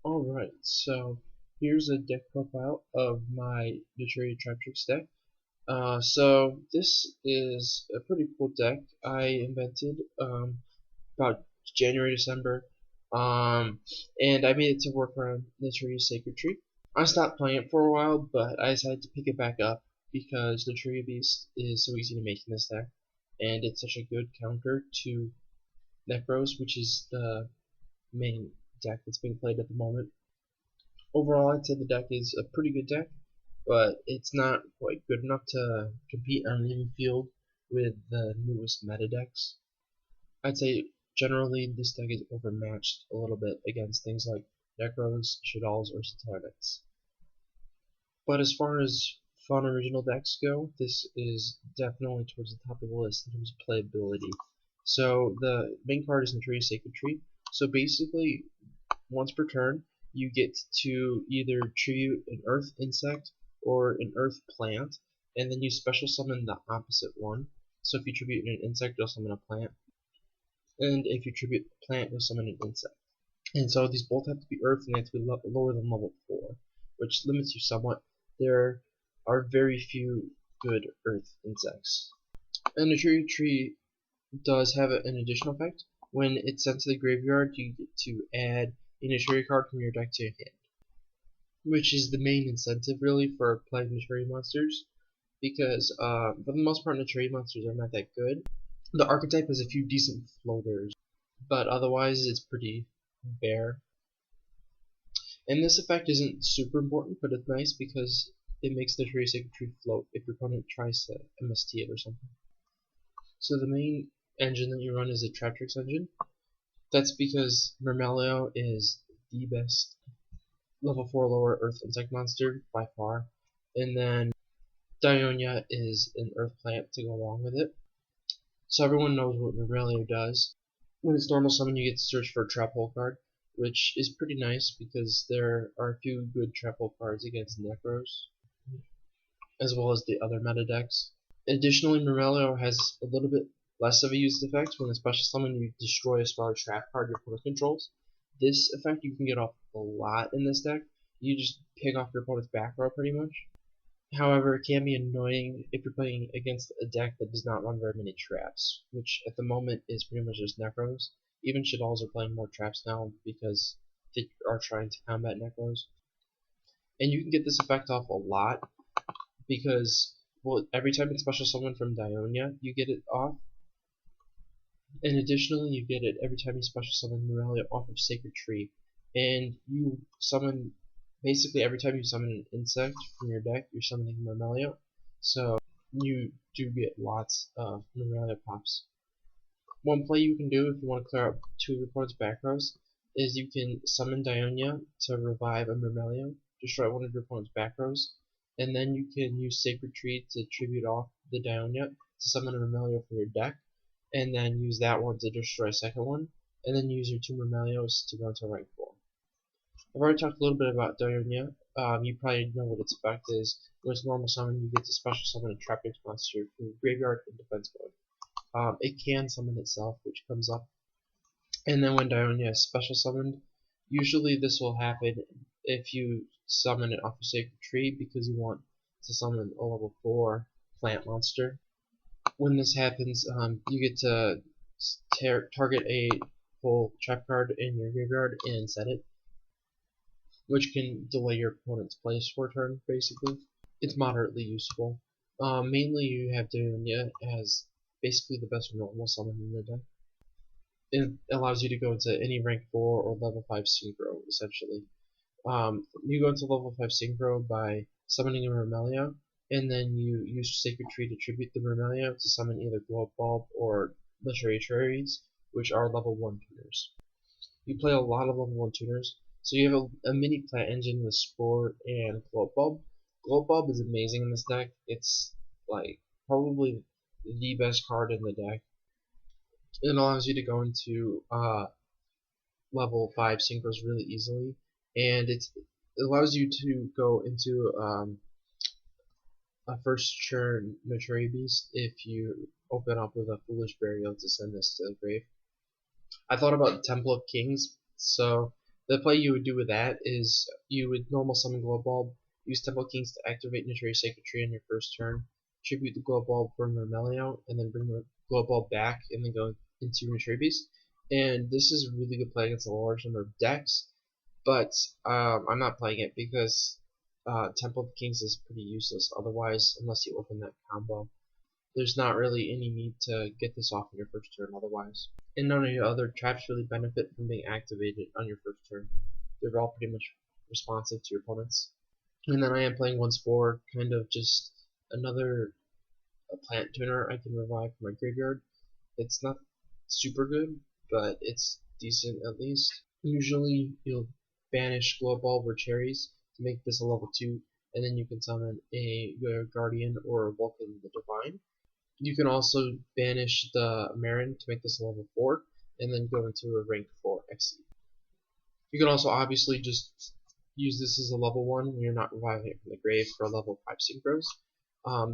Alright, so here's a deck profile of my Naturia Traptrix deck. So this is a pretty cool deck I invented about January, December, and I made it to work around Naturia Sacred Tree. I stopped playing it for a while, but I decided to pick it back up because Naturia Beast is so easy to make in this deck, and it's such a good counter to Necros, which is the main deck that's being played at the moment. Overall, I'd say the deck is a pretty good deck, but it's not quite good enough to compete on an even field with the newest meta decks. I'd say generally this deck is overmatched a little bit against things like Necros, Shaddolls, or Satanics. But as far as fun original decks go, this is definitely towards the top of the list in terms of playability. So the main card is Naturia Sacred Tree. So basically, once per turn, you get to either tribute an earth insect or an earth plant, and then you special summon the opposite one. So if you tribute an insect, you'll summon a plant, and if you tribute a plant, you'll summon an insect. And so these both have to be earth, and they have to be lower than level 4, which limits you somewhat. There are very few good earth insects. And the tree does have an additional effect. When it's sent to the graveyard, you get to add a Naturia card from your deck to your hand, which is the main incentive really for playing Naturia monsters, because for the most part Naturia monsters are not that good. The archetype has a few decent floaters, but otherwise it's pretty bare. And this effect isn't super important, but it's nice because it makes the Naturia Sacred Tree float if your opponent tries to MST it or something. So the main engine that you run is a Traptrix engine. That's because Myrmelio is the best level 4 lower earth insect monster by far, and then Dionia is an earth plant to go along with it. So everyone knows what Myrmelio does. When it's normal summon, you get to search for a trap hole card, which is pretty nice because there are a few good trap hole cards against Necros, as well as the other meta decks. Additionally, Myrmelio has a little bit less of a used effect. When a special summon, you destroy a spell or trap card your opponent controls. This effect you can get off a lot in this deck. You just pick off your opponent's back row pretty much. However, it can be annoying if you're playing against a deck that does not run very many traps, which at the moment is pretty much just Necros. Even Shaddolls are playing more traps now because they are trying to combat Necros. And you can get this effect off a lot because, well, every time it's special summon from Dionia, you get it off. And additionally, you get it every time you special summon Myrmelio off of Sacred Tree. And you summon, basically every time you summon an insect from your deck, you're summoning Myrmelio. So you do get lots of Myrmelio pops. One play you can do if you want to clear out 2 of your opponent's back rows is you can summon Dionia to revive a Myrmelio, destroy one of your opponent's back rows, and then you can use Sacred Tree to tribute off the Dionia to summon a Myrmelio from your deck, and then use that one to destroy a second one, and then use your 2 Myrmelios to go into rank 4. I've already talked a little bit about Dionia. You probably know what its effect is. When it's normal summon, you get to special summon a Traptrix monster from your graveyard in defense mode. It can summon itself, which comes up. And then when Dionia is special summoned, usually this will happen if you summon it off a Sacred Tree because you want to summon a level 4 plant monster. When this happens, you get to target a full trap card in your graveyard and set it, which can delay your opponent's plays for a turn, basically. It's moderately useful. Mainly you have Dionia as basically the best normal summon in the deck. It allows you to go into any rank 4 or level 5 synchro, essentially. You go into level 5 synchro by summoning a Myrmelio, and then you use Sacred Tree to tribute the Myrmelio to summon either Glow Bulb or Naturia Traptrix, which are level 1 tuners. You play a lot of level 1 tuners, so you have a mini plant engine with Spore and Glow Bulb. Glow Bulb is amazing in this deck. It's like probably the best card in the deck. It allows you to go into level 5 synchros really easily, and it allows you to go into a first turn Naturia Beast if you open up with a Foolish Burial to send this to the grave. I thought about Temple of Kings, so The play you would do with that is you would normal summon Glow Bulb, use Temple Kings to activate Naturia Sacred Tree on your first turn, tribute the Glow Bulb for Mermelio, and then bring the Glow Bulb back, and then go into Naturia Beast. And this is a really good play against a large number of decks, but I'm not playing it because Temple of Kings is pretty useless otherwise, unless you open that combo. There's not really any need to get this off on your first turn otherwise. And none of your other traps really benefit from being activated on your first turn. They're all pretty much responsive to your opponents. And then I am playing one Spore, kind of just another plant tuner I can revive from my graveyard. It's not super good, but it's decent at least. Usually you'll banish Glow Bulb or Cherries to make this a level 2, and then you can summon a Guardian or a Vulcan the Divine. You can also banish the Marin to make this a level 4, and then go into a rank 4 XE. You can also obviously just use this as a level 1 when you're not reviving it from the grave for a level 5 synchros.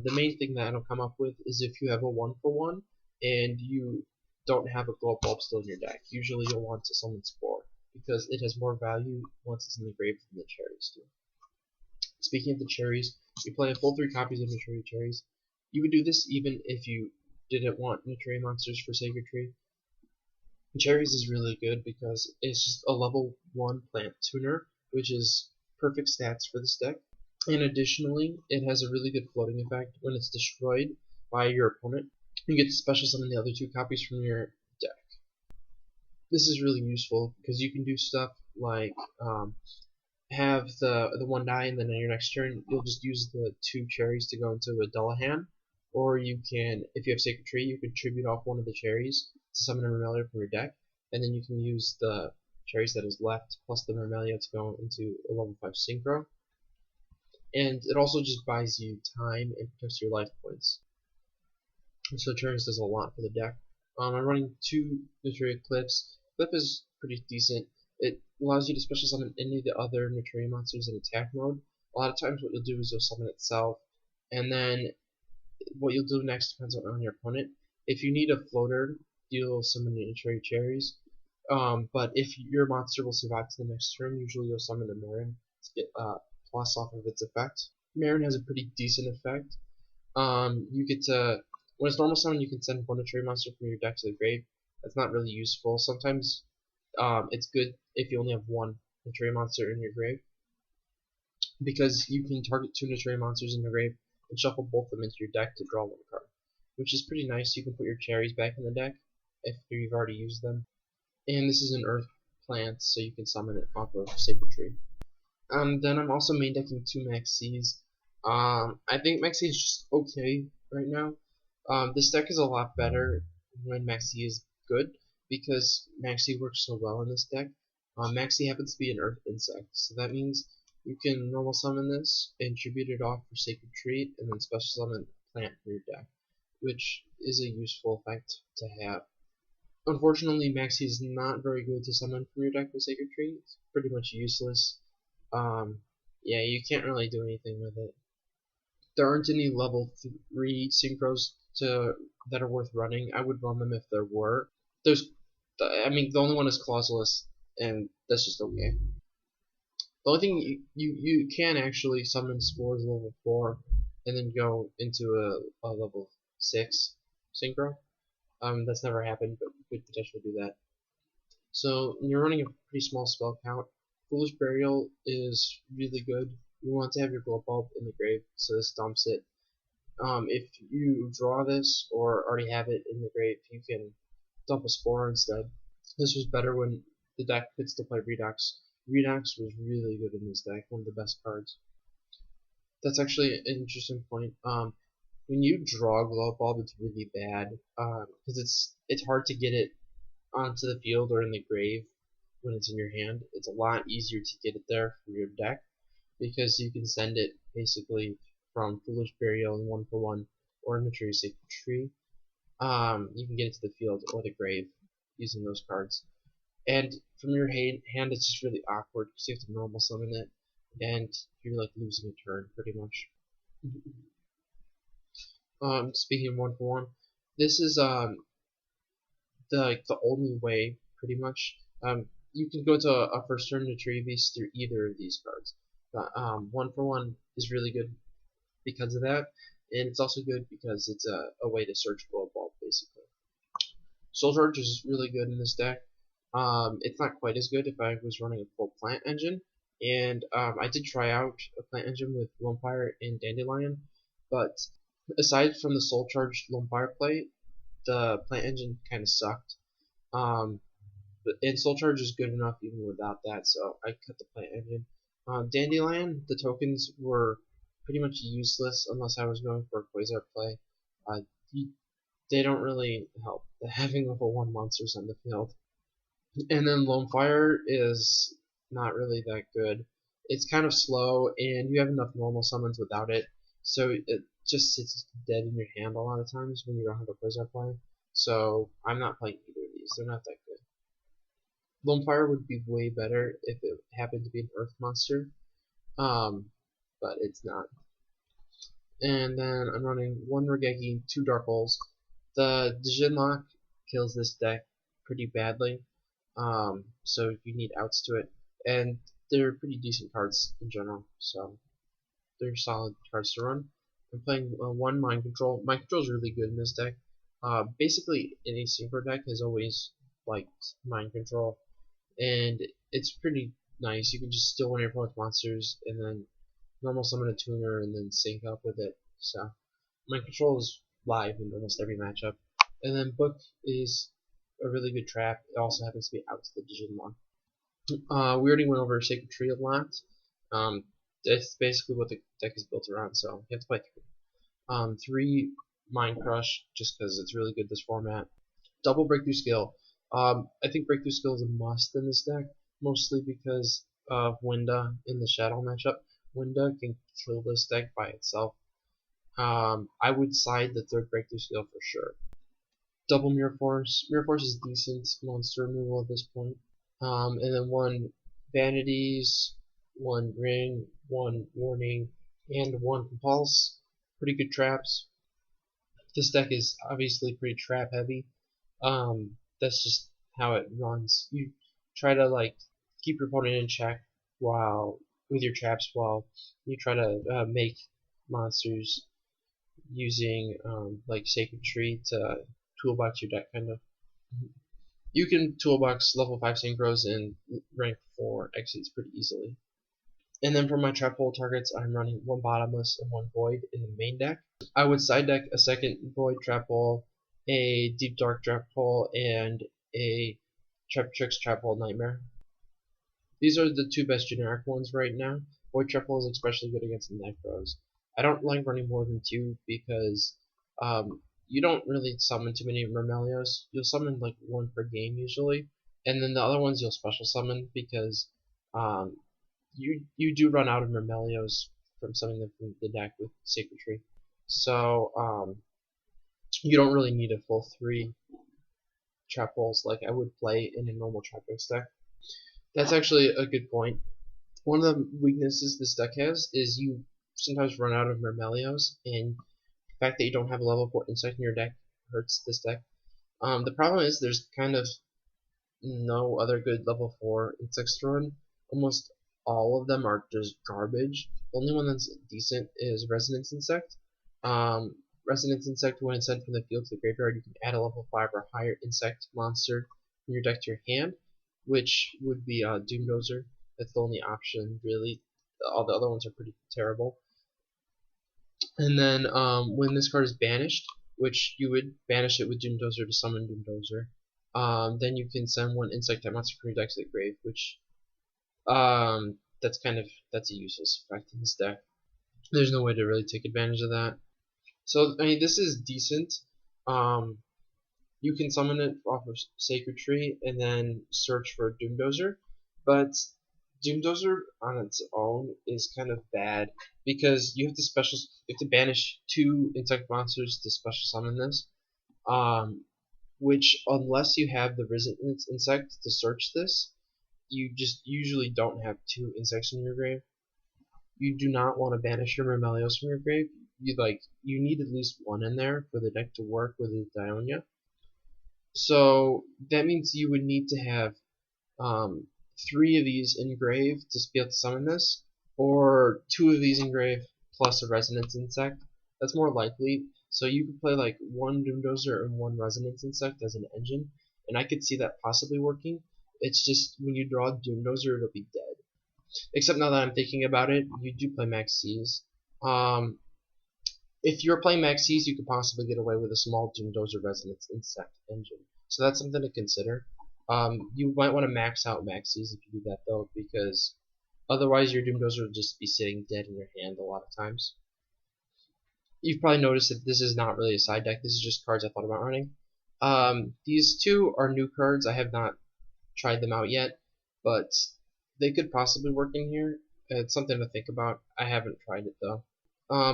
The main thing that it'll come up with is if you have a 1-for-1 and you don't have a Glow Bulb still in your deck. Usually you'll want to summon Spore, because it has more value once it's in the grave than the Cherries do. Speaking of the Cherries, you play a full 3 copies of Naturia Cherries. You would do this even if you didn't want Naturia monsters for Sacred Tree. Cherries is really good because it's just a level 1 plant tuner, which is perfect stats for this deck. And additionally, it has a really good floating effect. When it's destroyed by your opponent, you get to special summon the other 2 copies from your deck. This is really useful because you can do stuff like have the 1 die, and then on your next turn you'll just use the 2 cherries to go into a Dullahan. Or you can, if you have Sacred Tree, you can tribute off one of the cherries to summon a Mermelio from your deck, and then you can use the cherries that is left plus the Mermelio to go into a level 5 synchro. And it also just buys you time and protects your life points. So cherries does a lot for the deck. I'm running 2 Naturia Clips. Clip is pretty decent. It allows you to special summon any of the other Naturia monsters in attack mode. A lot of times what you'll do is you'll summon itself, and then what you'll do next depends on your opponent. If you need a floater, you'll summon the Naturia Cherries. But if your monster will survive to the next turn, usually you'll summon a Marin to get plus off of its effect. Marin has a pretty decent effect. You get to, when it's normal summon, you can send one Naturia monster from your deck to the grave. That's not really useful. Sometimes it's good if you only have one Naturia monster in your grave, because you can target 2 Naturia monsters in your grave and shuffle both of them into your deck to draw 1 card, which is pretty nice. You can put your cherries back in the deck if you've already used them. And this is an earth plant, so you can summon it off of Sacred Tree. Then I'm also main decking 2 Maxis. I think Maxi is just okay right now. This deck is a lot better when Maxi is good, because Maxi works so well in this deck. Maxi happens to be an earth insect, so that means you can normal summon this and tribute it off for Sacred Tree, and then special summon a plant for your deck, which is a useful effect to have. Unfortunately, Maxi is not very good to summon from your deck with Sacred Tree. It's pretty much useless. Yeah, you can't really do anything with it. There aren't any level 3 synchros that are worth running. I would run them if there were. The only one is Clauselus, and that's just okay. The only thing you can actually summon Spores level 4 and then go into a level 6 synchro. That's never happened, but you could potentially do that. So you're running a pretty small spell count. Foolish Burial is really good. You want to have your Glow Bulb in the grave, so this dumps it. If you draw this or already have it in the grave, you can dump a Spore instead. This was better when the deck could still play Redox. Redox was really good in this deck, one of the best cards. That's actually an interesting point. When you draw Glow Bulb, it's really bad, because it's hard to get it onto the field or in the grave when it's in your hand. It's a lot easier to get it there from your deck, because you can send it basically from Foolish Burial and 1-for-1 or Naturia Sacred Tree. You can get it to the field or the grave using those cards. And from your hand, it's just really awkward because you have to normal summon it, and you're like losing a turn pretty much. Speaking of 1-for-1, this is the only way pretty much. you can go to a first turn Naturia Beast through either of these cards. But 1-for-1 is really good because of that, and it's also good because it's a way to search for a ball, basically. Soul Charge is really good in this deck. It's not quite as good if I was running a full plant engine, and I did try out a plant engine with Lonefire and Dandelion, but aside from the Soul Charge Lonefire play, the plant engine kind of sucked. And Soul Charge is good enough even without that, so I cut the plant engine. Dandelion, the tokens were pretty much useless unless I was going for a Quasar play. Uh, they don't really help. Having level 1 monsters on the field. And then Lonefire is not really that good. It's kind of slow, and you have enough normal summons without it, so it just sits dead in your hand a lot of times when you don't have a Quasar play. So I'm not playing either of these. They're not that good. Lonefire would be way better if it happened to be an Earth monster, but it's not. And then I'm running 1 Regeki, 2 Dark Holes. The Dijinlock kills this deck pretty badly, so you need outs to it, and they're pretty decent cards in general, so they're solid cards to run. I'm playing 1 Mind Control. Mind Control is really good in this deck. Basically, any synchro deck has always liked Mind Control, and it's pretty nice. You can just steal one of your opponent's monsters, and then normal summon a tuner, and then sync up with it. So, Mind Control is live in almost every matchup. And then Book is a really good trap. It also happens to be out to the Digimon. We already went over Sacred Tree a lot. That's basically what the deck is built around, so you have to play 3. 3 Mind Crush, just because it's really good this format. Double Breakthrough Skill. I think Breakthrough Skill is a must in this deck, mostly because of Winda in the Shadow matchup. Winda can kill this deck by itself. I would side the 3rd Breakthrough Skill for sure. Double Mirror Force. Mirror Force is decent monster removal at this point. And then 1 Vanities, 1 Ring, 1 Warning, and 1 Compulse. Pretty good traps. This deck is obviously pretty trap heavy. That's just how it runs. You try to keep your opponent in check with your traps while you try to make monsters using Sacred Tree to toolbox your deck, kind of. You can toolbox level 5 synchros and rank 4 exits pretty easily. And then for my trap hole targets, I'm running 1 bottomless and 1 void in the main deck. I would side deck a 2nd void trap hole, a deep dark trap hole, and a Traptrix trap hole nightmare. These are the 2 best generic ones right now. Void trap hole is especially good against the Necros. I don't like running more than 2 because you don't really summon too many Mermelios. You'll summon like 1 per game usually, and then the other ones you'll special summon because you do run out of Mermelios from summoning them from the deck with Sacred Tree. So you don't really need a full 3 trap holes like I would play in a normal Traptrix deck. That's actually a good point. One of the weaknesses this deck has is you sometimes run out of Mermelios, and the fact that you don't have a level 4 insect in your deck hurts this deck. The problem is there's kind of no other good level 4 insects to run. Almost all of them are just garbage. The only one that's decent is Resonance Insect. Resonance Insect, when it's sent from the field to the graveyard, you can add a level 5 or higher insect monster from your deck to your hand, which would be Doomdozer. That's the only option, really. All the other ones are pretty terrible. And then when this card is banished, which you would banish it with Doomdozer to summon Doomdozer, then you can send 1 insect type monster from your deck to the grave, which that's a useless effect in this deck. There's no way to really take advantage of that. So I mean, this is decent. You can summon it off of Sacred Tree and then search for Doomdozer, but Doomdozer on its own is kind of bad because you have to banish 2 insect monsters to special summon this, which unless you have the Resonance Insect to search this, you just usually don't have 2 insects in your grave. You do not want to banish your Mermelios from your grave. You need at least 1 in there for the deck to work with the Dionia. So that means you would need to have um, 3 of these engrave to be able to summon this, or 2 of these engrave plus a resonance insect. That's more likely. So you could play like 1 Doomdozer and 1 resonance insect as an engine, and I could see that possibly working. It's just when you draw Doomdozer, it'll be dead. Except now that I'm thinking about it, you do play Maxis. Um, if you're playing Maxis, you could possibly get away with a small Doomdozer Resonance Insect engine. So that's something to consider. You might want to max out Maxis if you do that though, because otherwise your Doomdozer will just be sitting dead in your hand a lot of times. You've probably noticed that this is not really a side deck. This is just cards I thought about running. These 2 are new cards. I have not tried them out yet, but they could possibly work in here. It's something to think about. I haven't tried it though.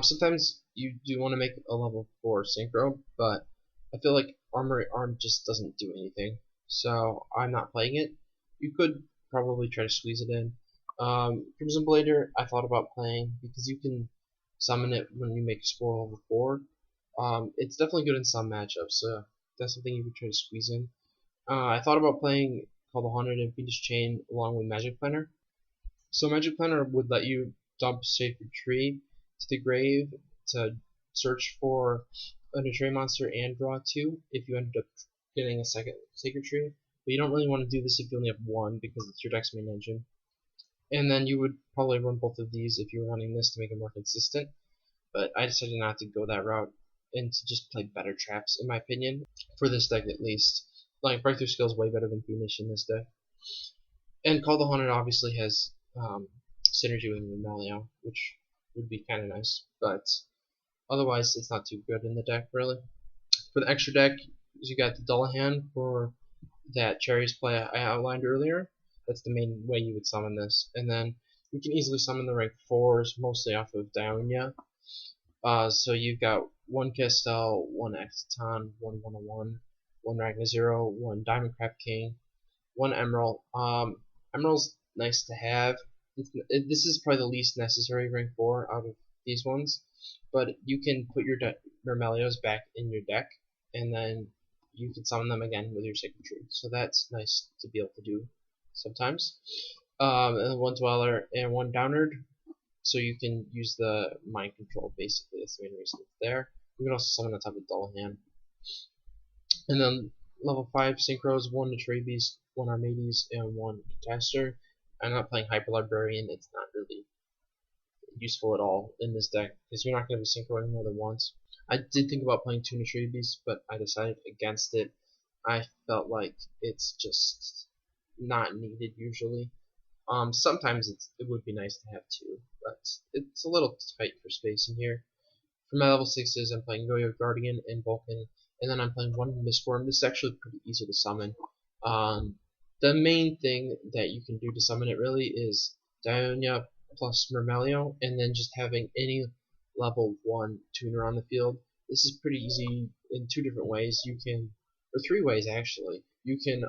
Sometimes you do want to make a level 4 synchro, but I feel like Armory Arm just doesn't do anything, so I'm not playing it. You could probably try to squeeze it in. Crimson Blader, I thought about playing because you can summon it when you make a Spore level 4. It's definitely good in some matchups, so that's something you could try to squeeze in. I thought about playing Call the Haunted and Fiendish Chain along with Magic Planner. So Magic Planner would let you dump Sacred Tree to the grave to search for a Naturia monster and draw 2 if you ended up getting a second Sacred Tree. But you don't really want to do this if you only have 1 because it's your deck's main engine. And then you would probably run both of these if you were running this to make it more consistent. But I decided not to go that route and to just play better traps, in my opinion, for this deck at least. Like, Breakthrough Skill is way better than Fiendish in this deck. And Call the Haunted obviously has synergy with Remalio, which would be kind of nice, but otherwise it's not too good in the deck, really. For the extra deck, you got the Dullahan for that Cherries play I outlined earlier. That's the main way you would summon this. And then you can easily summon the rank 4s, mostly off of Dionia. So you've got 1 Castel, 1 Exciton, 1 101, 1 Ragna 1 Diamond Crab King, 1 Emerald. Emerald's nice to have. This is probably the least necessary rank 4 out of these ones, but you can put your Mermelios back in your deck, and then you can summon them again with your Sacred Tree. So that's nice to be able to do sometimes. And 1 Dweller and 1 Downard, so you can use the Mind Control basically. That's the main reason it's there. You can also summon on top of Dullahan. And then level 5 Synchros, 1 Naturia Beast, 1 Armades, and 1 Catastor. I'm not playing Hyper Librarian, it's not really useful at all in this deck, because you're not going to be synchroing more than once. I did think about playing 2 Naturia Beasts, but I decided against it. I felt like it's just not needed usually. Sometimes it would be nice to have 2, but it's a little tight for space in here. For my level 6s, I'm playing Yo-Yo Guardian and Vulcan, and then I'm playing 1 Mistworm. This is actually pretty easy to summon. The main thing that you can do to summon it really is Dionia plus Mermelio, and then just having any level 1 tuner on the field. This is pretty easy in 2 different ways. You can, or 3 ways actually. You can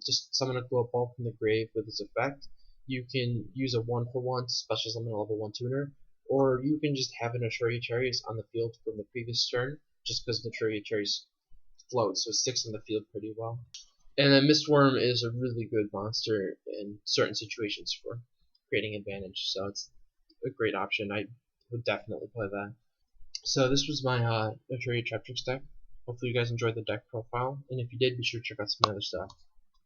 just summon a Glow Ball from the grave with its effect. You can use a 1-for-1 special summon a level 1 tuner, or you can just have a Naturia Cherries on the field from the previous turn, just because Naturia Cherries float, so it sticks on the field pretty well. And then Mistworm is a really good monster in certain situations for creating advantage, so it's a great option. I would definitely play that. So this was my Naturia Traptrix deck. Hopefully you guys enjoyed the deck profile, and if you did, be sure to check out some other stuff.